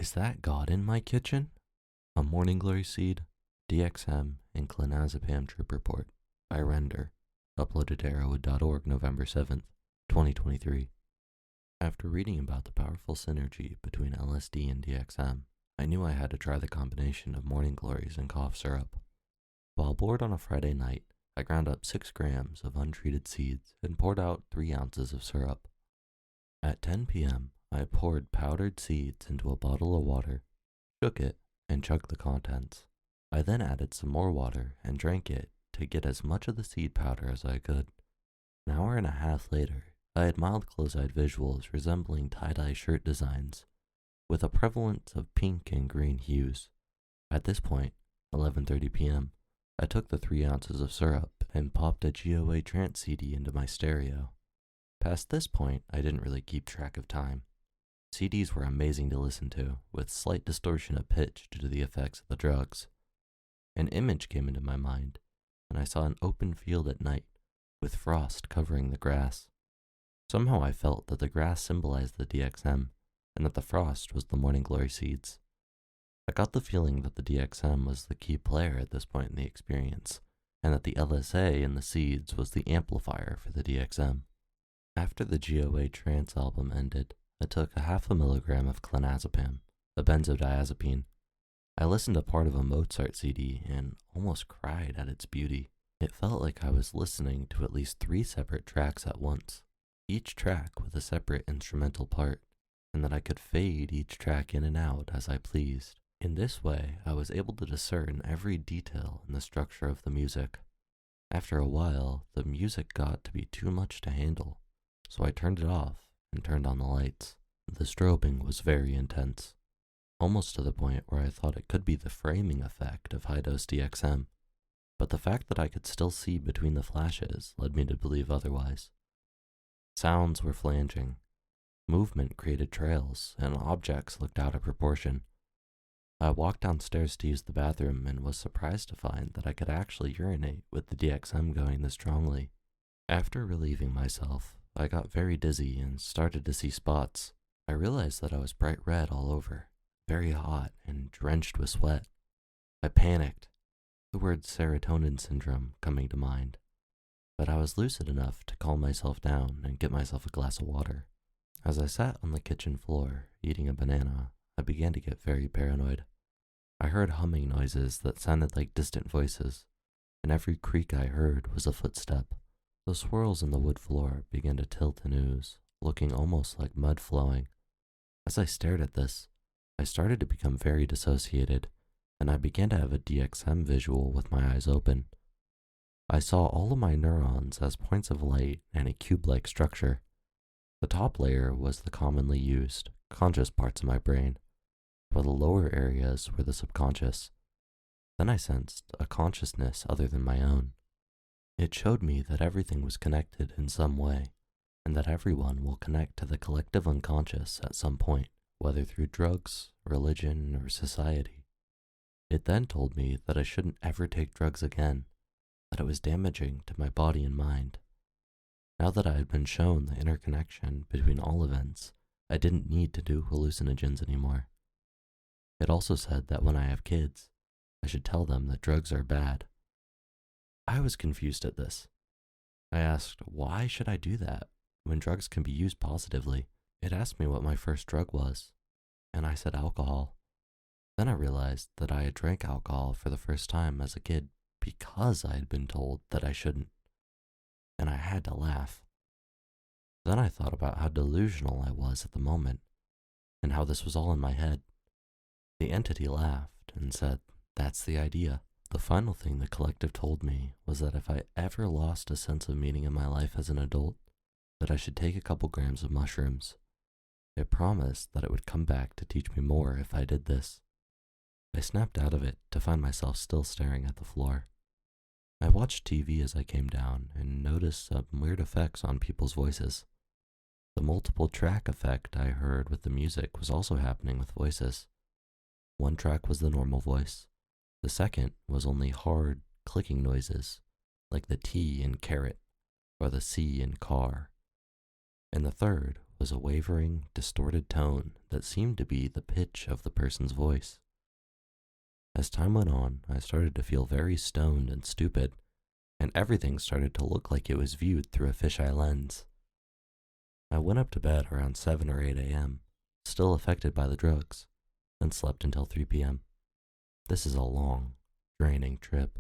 Is that God in my kitchen? A Morning Glory Seed, DXM, and clonazepam trip report by Render, uploaded to arrowwood.org November 7th, 2023. After reading about the powerful synergy between LSD and DXM, I knew I had to try the combination of morning glories and cough syrup. While bored on a Friday night, I ground up 6 grams of untreated seeds and poured out 3 ounces of syrup. At 10 p.m., I poured powdered seeds into a bottle of water, shook it, and chugged the contents. I then added some more water and drank it to get as much of the seed powder as I could. An hour and a half later, I had mild close-eyed visuals resembling tie-dye shirt designs, with a prevalence of pink and green hues. At this point, 11:30 p.m., I took the 3 ounces of syrup and popped a GOA trance CD into my stereo. Past this point, I didn't really keep track of time. CDs were amazing to listen to, with slight distortion of pitch due to the effects of the drugs. An image came into my mind, and I saw an open field at night, with frost covering the grass. Somehow I felt that the grass symbolized the DXM, and that the frost was the morning glory seeds. I got the feeling that the DXM was the key player at this point in the experience, and that the LSA in the seeds was the amplifier for the DXM. After the GOA trance album ended, I took a 0.5 milligram of clonazepam, a benzodiazepine. I listened to part of a Mozart CD and almost cried at its beauty. It felt like I was listening to at least 3 separate tracks at once, each track with a separate instrumental part, and that I could fade each track in and out as I pleased. In this way, I was able to discern every detail in the structure of the music. After a while, the music got to be too much to handle, so I turned it off and turned on the lights. The strobing was very intense, almost to the point where I thought it could be the framing effect of high-dose DXM, but the fact that I could still see between the flashes led me to believe otherwise. Sounds were flanging, movement created trails, and objects looked out of proportion. I walked downstairs to use the bathroom and was surprised to find that I could actually urinate with the DXM going this strongly. After relieving myself, I got very dizzy and started to see spots. I realized that I was bright red all over, very hot and drenched with sweat. I panicked, the word serotonin syndrome coming to mind, but I was lucid enough to calm myself down and get myself a glass of water. As I sat on the kitchen floor, eating a banana, I began to get very paranoid. I heard humming noises that sounded like distant voices, and every creak I heard was a footstep. The swirls in the wood floor began to tilt and ooze, looking almost like mud flowing. As I stared at this, I started to become very dissociated, and I began to have a DXM visual with my eyes open. I saw all of my neurons as points of light and a cube-like structure. The top layer was the commonly used, conscious parts of my brain, while the lower areas were the subconscious. Then I sensed a consciousness other than my own. It showed me that everything was connected in some way, and that everyone will connect to the collective unconscious at some point, whether through drugs, religion, or society. It then told me that I shouldn't ever take drugs again, that it was damaging to my body and mind. Now that I had been shown the interconnection between all events, I didn't need to do hallucinogens anymore. It also said that when I have kids, I should tell them that drugs are bad. I was confused at this. I asked, why should I do that when drugs can be used positively? It asked me what my first drug was, and I said alcohol. Then I realized that I had drank alcohol for the first time as a kid because I had been told that I shouldn't, and I had to laugh. Then I thought about how delusional I was at the moment, and how this was all in my head. The entity laughed and said, "That's the idea." The final thing the collective told me was that if I ever lost a sense of meaning in my life as an adult, that I should take a couple grams of mushrooms. It promised that it would come back to teach me more if I did this. I snapped out of it to find myself still staring at the floor. I watched TV as I came down and noticed some weird effects on people's voices. The multiple track effect I heard with the music was also happening with voices. One track was the normal voice. The second was only hard, clicking noises, like the T in carrot or the C in car. And the third was a wavering, distorted tone that seemed to be the pitch of the person's voice. As time went on, I started to feel very stoned and stupid, and everything started to look like it was viewed through a fisheye lens. I went up to bed around 7 or 8 a.m., still affected by the drugs, and slept until 3 p.m. This is a long, draining trip.